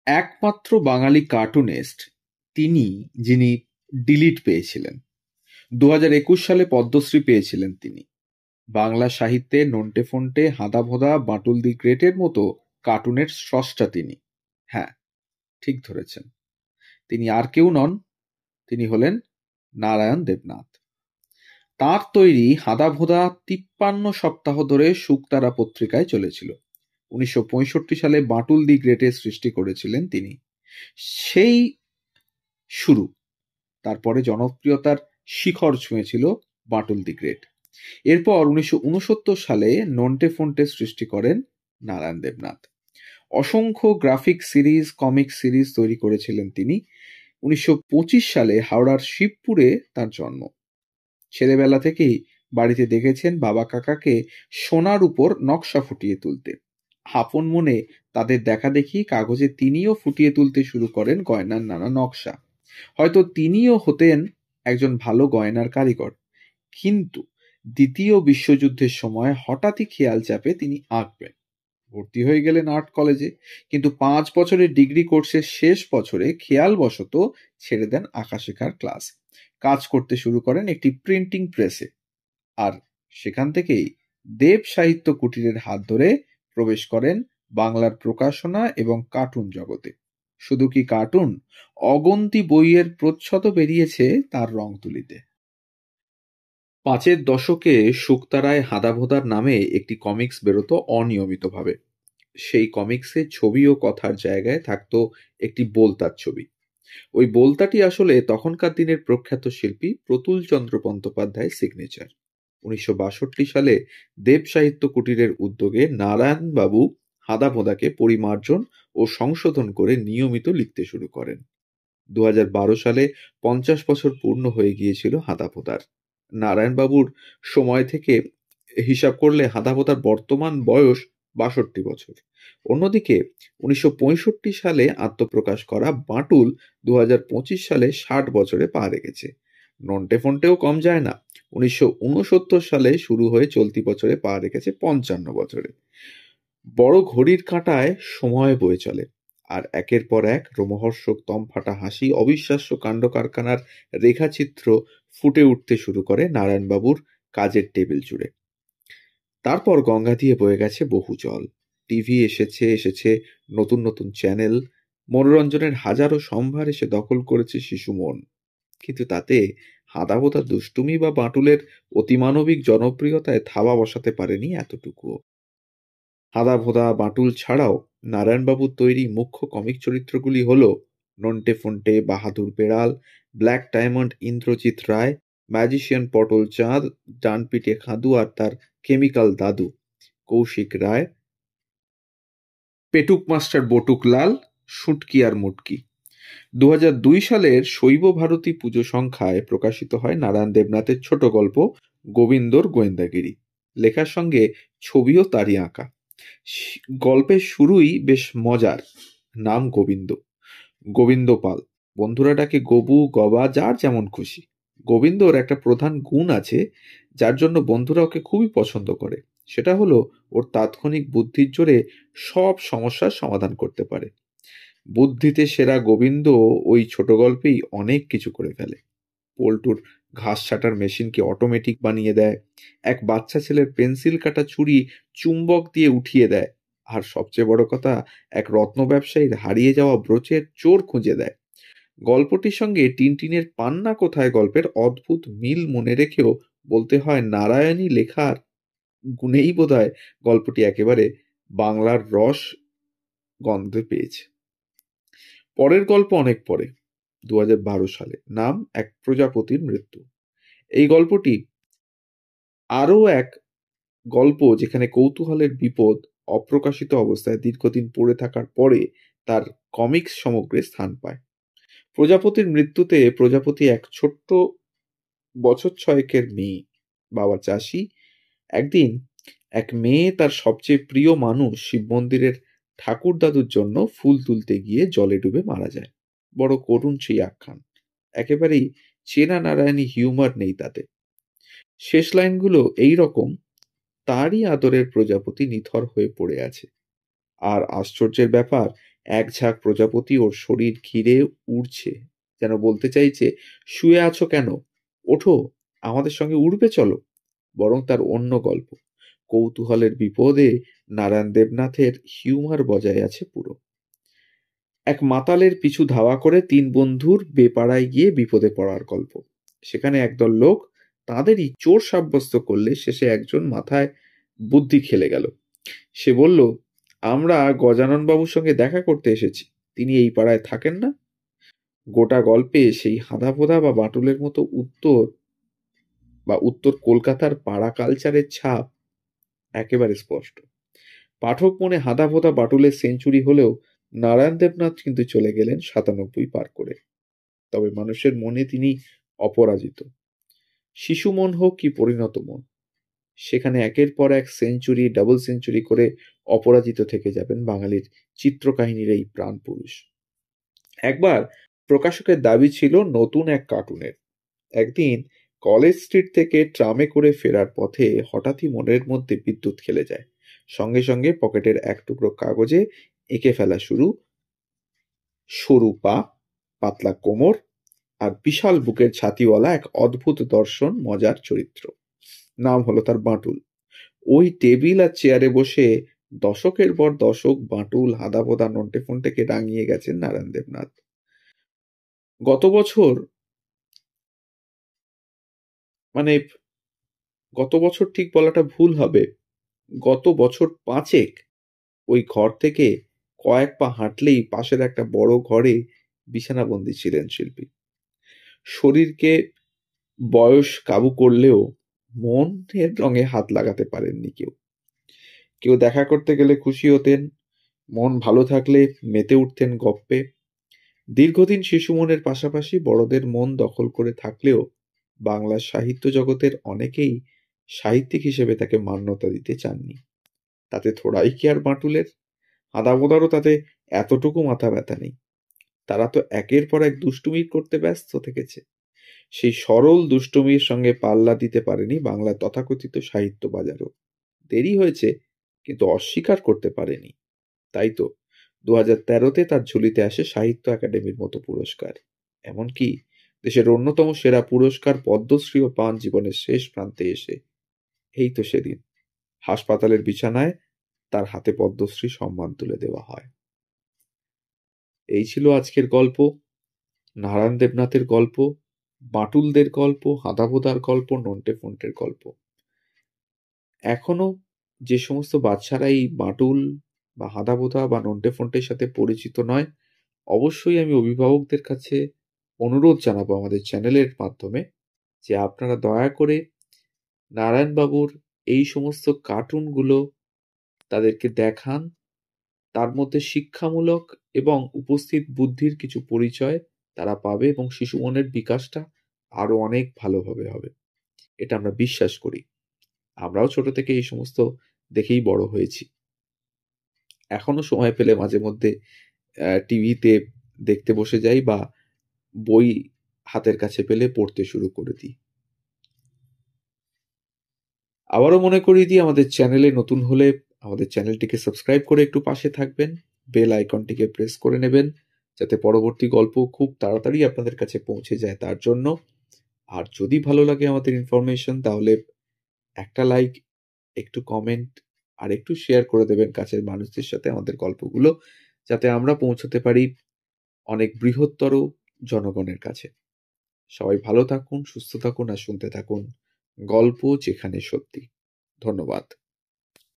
একমাত্র বাঙালি কার্টুনিস্ট তিনি যিনি ডিলিট পেয়েছিলেন। 2021 সালে পদ্মশ্রী পেয়েছিলেন তিনি। বাংলা সাহিত্যে নন্টে ফন্টে, হাঁদাভোঁদা, বাঁটুল দি গ্রেটের মতো কার্টুনের স্রষ্টা তিনি। হ্যাঁ, ঠিক ধরেছেন, তিনি আর কেউ নন, তিনি হলেন নারায়ণ দেবনাথ। তাঁর তৈরি হাঁদাভোঁদা 53 সপ্তাহ ধরে শুকতারা পত্রিকায় চলেছিল। 1965 সালে বাঁটুল দি গ্রেটের সৃষ্টি করেছিলেন তিনি। সেই শুরু। তারপরে জনপ্রিয়তার শিখর ছুঁয়েছিল বাঁটুল দি গ্রেট। এরপর 1969 সালে নন্টে ফন্টে সৃষ্টি করেন নারায়ণ দেবনাথ। অসংখ্য গ্রাফিক সিরিজ, কমিক সিরিজ তৈরি করেছিলেন তিনি। 1925 সালে হাওড়ার শিবপুরে তার জন্ম। ছেলেবেলা থেকেই বাড়িতে দেখেছেন বাবা কাকাকে সোনার উপর নকশা ফুটিয়ে তুলতে। আপন মনে তাদের দেখা দেখি কাগজে তিনিও ফুটিয়ে তুলতে শুরু করেন গয়নার নানা নকশা। হয়তো তিনিও হতেন একজন ভালো গয়নার কারিগর, কিন্তু দ্বিতীয় বিশ্বযুদ্ধের সময় হঠাৎই খেয়াল চাপে তিনি আঁকবেন। ভর্তি হয়ে গেলেন আর্ট কলেজে, কিন্তু 5 বছরের ডিগ্রি কোর্সের শেষ বছরে খেয়ালবশত ছেড়ে দেন আঁকা শেখার ক্লাস। কাজ করতে শুরু করেন একটি প্রিন্টিং প্রেসে, আর সেখান থেকেই দেব সাহিত্য কুটিরের হাত ধরে প্রবেশ করেন বাংলার প্রকাশনা এবং কার্টুন জগতে। শুধু কি কার্টুন, অগন্তি বইয়ের প্রচ্ছদ বেরিয়েছে তার রং তুলিতে। 5-এর দশকে শুকতারায় হাঁদাভোঁদার নামে একটি কমিক্স বেরোতো অনিয়মিতভাবে। সেই কমিক্সে ছবি ও কথার জায়গায় থাকতো একটি বোলতার ছবি। ওই বোলতাটি আসলে তখনকার দিনের প্রখ্যাত শিল্পী প্রতুল চন্দ্র বন্দ্যোপাধ্যায়ের সিগনেচার। 1962 সালে দেব সাহিত্য কুটিরের উদ্যোগে নারায়ণবাবু হাঁদাভোঁদাকে পরিমার্জন ও সংশোধন করে নিয়মিত লিখতে শুরু করেন। 2012 সালে 50 বছর পূর্ণ হয়ে গিয়েছিল হাঁদাভোঁদার। নারায়ণবাবুর সময় থেকে হিসাব করলে হাঁদাভোঁদার বর্তমান বয়স 62 বছর। অন্যদিকে 1965 সালে আত্মপ্রকাশ করা বাঁটুল 2025 সালে 60 বছরে পা রেখেছে। নন্টে ফন্টেও কম যায় না, 1969 সালে শুরু হয়ে চলতি বছরে পা রেখেছে 55 বছরে। বড় ঘড়ির কাঁটায় সময় বয়ে চলে, আর একের পর এক রোমহর্ষক দমফাটা হাসি, অবিশ্বাস্য কাণ্ড কারখানার রেখাচিত্র ফুটে উঠতে শুরু করে নারায়ণবাবুর কাজের টেবিল জুড়ে। তারপর গঙ্গা দিয়ে বয়ে গেছে বহু জল। টিভি এসেছে নতুন নতুন চ্যানেল, মনোরঞ্জনের হাজারো সম্ভার এসে দখল করেছে শিশু মন। কিন্তু তাতে হাঁদাভোঁদা দুষ্টুমি বা বাঁটুলের অতিমানবিক জনপ্রিয়তায় থাবা বসাতে পারেনি এতটুকুও। হাঁদাভোঁদা, বাঁটুল ছাড়াও নারায়ণবাবুর তৈরি মুখ্য কমিক চরিত্রগুলি হল নন্টে ফন্টে, বাহাদুর বেড়াল, ব্ল্যাক ডায়মন্ড ইন্দ্রজিৎ রায়, ম্যাজিশিয়ান পটল চাঁদ, ডানপিটে খাদু আর তার কেমিক্যাল দাদু কৌশিক রায়, পেটুক মাস্টার বটুক লাল, শুটকি আর মুটকি। 2002 সালের শৈব ভারতী পুজো সংখ্যায় প্রকাশিত হয় নারায়ণ দেবনাথের ছোট গল্প গোবিন্দর গোয়েন্দাগিরি। লেখার সঙ্গে ছবিও তারই আঁকা। গল্পের শুরুই বেশ মজার। নাম গোবিন্দ, গোবিন্দ পাল। বন্ধুরা ডাকে গবু, গবা, যার যেমন খুশি। গোবিন্দর একটা প্রধান গুণ আছে যার জন্য বন্ধুরা ওকে খুবই পছন্দ করে। সেটা হলো ওর তাৎক্ষণিক বুদ্ধির জোরে সব সমস্যার সমাধান করতে পারে। বুদ্ধিতে সেরা গোবিন্দ ওই ছোট গল্পেই অনেক কিছু করে ফেলে। পল্টুর ঘাস ছাঁটার মেশিনকে অটোমেটিক বানিয়ে দেয়, এক বাচ্চা ছেলের পেন্সিল কাটা ছুরি চুম্বক দিয়ে উঠিয়ে দেয়, আর সবচেয়ে বড় কথা, এক রত্ন ব্যবসায়ীর হারিয়ে যাওয়া ব্রোচের চোর খুঁজে দেয়। গল্পটির সঙ্গে টিনটিনের পান্না কোথায় গল্পের অদ্ভুত মিল মনে রেখেও বলতে হয় নারায়ণী লেখার গুণেই বোধহয় গল্পটি একেবারে বাংলার রস গন্ধে পেয়েছে। পরের গল্প অনেক পরে, 2012 সালে, নাম এক প্রজাপতির মৃত্যু। এই গল্পটি আরও এক গল্প যেখানে কৌতূহলের বিপদ অপ্রকাশিত অবস্থায় দীর্ঘদিন পড়ে থাকার পরে তার কমিক্স সমগ্রে স্থান পায়। প্রজাপতির মৃত্যুতে প্রজাপতি এক ছোট্ট বছর 6-এর মেয়ে, বাবা চাষি। একদিন এক মেয়ে তার সবচেয়ে প্রিয় মানুষ শিব মন্দিরের ঠাকুর দাদুর জন্য ফুল তুলতে গিয়ে জলে ডুবে মারা যায়। বড় করুণ সেই আখ্যান, একেবারেই চেনা নারায়ণী হিউমার নেই তাতে। শেষ লাইনগুলো এই রকম: তারই আদরের প্রজাপতি নিথর হয়ে পড়ে আছে। আর আশ্চর্যের ব্যাপার, এক ঝাঁক প্রজাপতি ওর শরীর ঘিরে উড়ছে, যেন বলতে চাইছে, শুয়ে আছো কেন, ওঠো, আমাদের সঙ্গে উড়বে চলো। বরং তার অন্য গল্প, কৌতূহলের বিপদে নারায়ণ দেবনাথের হিউমার বজায় আছে পুরো। এক মাতালের পিছু ধাওয়া করে তিন বন্ধুর বেপাড়ায় গিয়ে বিপদে পড়ার গল্প। সেখানে একদল লোক তাঁদেরই চোর সাব্যস্ত করলে শেষে একজন মাথায় বুদ্ধি খেলে গেল। সে বলল, আমরা গজানন বাবুর সঙ্গে দেখা করতে এসেছি, তিনি এই পাড়ায় থাকেন না। গোটা গল্পে সেই হাঁদাভোঁদা বা বাটুলের মতো উত্তর কলকাতার পাড়া কালচারের ছাপ একেবারে স্পষ্ট। পাঠক মনে হাঁদাভোঁদা বাটুলের সেঞ্চুরি হলেও নারায়ণ দেবনাথ কিন্তু চলে গেলেন ৯৭ পার করে। তবে মানুষের মনে তিনি অপরাজিত। শিশু মন হোক কি পরিণত মন, সেখানে একের পর এক সেঞ্চুরি, ডাবল সেঞ্চুরি করে অপরাজিত থেকে যাবেন বাঙালির চিত্রকাহিনীর এই প্রাণ পুরুষ। একবার প্রকাশকের দাবি ছিল নতুন এক কার্টুনের। একদিন কলেজ স্ট্রিট থেকে ট্রামে করে ফেরার পথে হঠাৎই মনের মধ্যে বিদ্যুৎ খেলে যায়। সঙ্গে সঙ্গে পকেটের এক টুকরো কাগজে এঁকে ফেলা শুরু, সরু পা, পাতলা কোমর আর বিশাল বুকের ছাতিওয়ালা এক অদ্ভুত দর্শন মজার চরিত্র। নাম হলো তার বাঁটুল। ওই টেবিল আর চেয়ারে বসে দশকের পর দশক বাঁটুল, হাঁদাভোঁদা, নন্টে ফন্টেকে রাঙিয়ে গেছেন নারায়ণ দেবনাথ। গত বছর মানে গত বছর ঠিক বলাটা ভুল হবে, গত বছর ৫ ওই ঘর থেকে কয়েক পা হাঁটলেই পাশের একটা বড় ঘরে বিছানাবন্দী ছিলেন শিল্পী। শরীরকে বয়স কাবু করলেও মনের রঙে হাত লাগাতে পারেননি কেউ। কেউ দেখা করতে গেলে খুশি হতেন, মন ভালো থাকলে মেতে উঠতেন গপ্পে। দীর্ঘদিন শিশু মনের পাশাপাশি বড়দের মন দখল করে থাকলেও বাংলা সাহিত্য জগতের অনেকেই সাহিত্যিক হিসেবে তাকে মান্যতা দিতে চাননি। তাতে থোড়াই কি আর বাঁটুলের, হাঁদাভোঁদারও তাতে এতটুকু মাথা ব্যথা নেই। তারা তো একের পর এক দুষ্টুমি করতে ব্যস্ত থেকেছে। সেই সরল দুষ্টুমির সঙ্গে পাল্লা দিতে পারেনি বাংলা তথাকথিত সাহিত্য বাজারও। দেরি হয়েছে, কিন্তু অস্বীকার করতে পারেনি। তাই তো ২০১৩-তে তার ঝুলিতে আসে সাহিত্য একাডেমির মতো পুরস্কার। এমনকি দেশের অন্যতম সেরা পুরস্কার পদ্মশ্রীও পান জীবনের শেষ প্রান্তে এসে। এই তো সেদিন হাসপাতালের বিছানায় তার হাতে পদ্মশ্রী সম্মান তুলে দেওয়া হয়। এই ছিল আজকের গল্প, নারায়ণ দেবনাথের গল্প, বাঁটুলদের গল্প, হাঁদাভোঁদার গল্প, নন্টে ফন্টের গল্প। এখনো যে সমস্ত বাচ্চারা এই বাঁটুল বা হাঁদাভোঁদা বা নন্টে ফন্টের সাথে পরিচিত নয়, অবশ্যই আমি অভিভাবকদের কাছে অনুরোধ জানাবো আমাদের চ্যানেলের মাধ্যমে যে আপনারা দয়া করে নারায়ণবাবুর এই সমস্ত কার্টুনগুলো তাদেরকে দেখান। তার মধ্যে শিক্ষামূলক এবং উপস্থিত বুদ্ধির কিছু পরিচয় তারা পাবে এবং শিশু মনের বিকাশটা আরো অনেক ভালোভাবে হবে, এটা আমরা বিশ্বাস করি। আমরাও ছোট থেকে এই সমস্ত দেখেই বড় হয়েছি। এখনো সময় পেলে মাঝে মধ্যে টিভিতে দেখতে বসে যাই বা বই হাতের কাছে পেলে পড়তে শুরু করে দিই। আবারও মনে করিয়ে দিই, আমাদের চ্যানেলে নতুন হলে আমাদের চ্যানেলটিকে সাবস্ক্রাইব করে একটু পাশে থাকবেন, বেল আইকনটিকে প্রেস করে নেবেন যাতে পরবর্তী গল্প খুব তাড়াতাড়ি আপনাদের কাছে পৌঁছে যায় তার জন্য। আর যদি ভালো লাগে আমাদের ইনফরমেশন, তাহলে একটা লাইক, একটু কমেন্ট আর একটু শেয়ার করে দেবেন কাছের মানুষদের সাথে আমাদের গল্পগুলো, যাতে আমরা পৌঁছতে পারি অনেক বৃহত্তর জনগণের কাছে। সবাই ভালো থাকুন, সুস্থ থাকুন আর শুনতে থাকুন গল্প যেখানে সত্যি। ধন্যবাদ।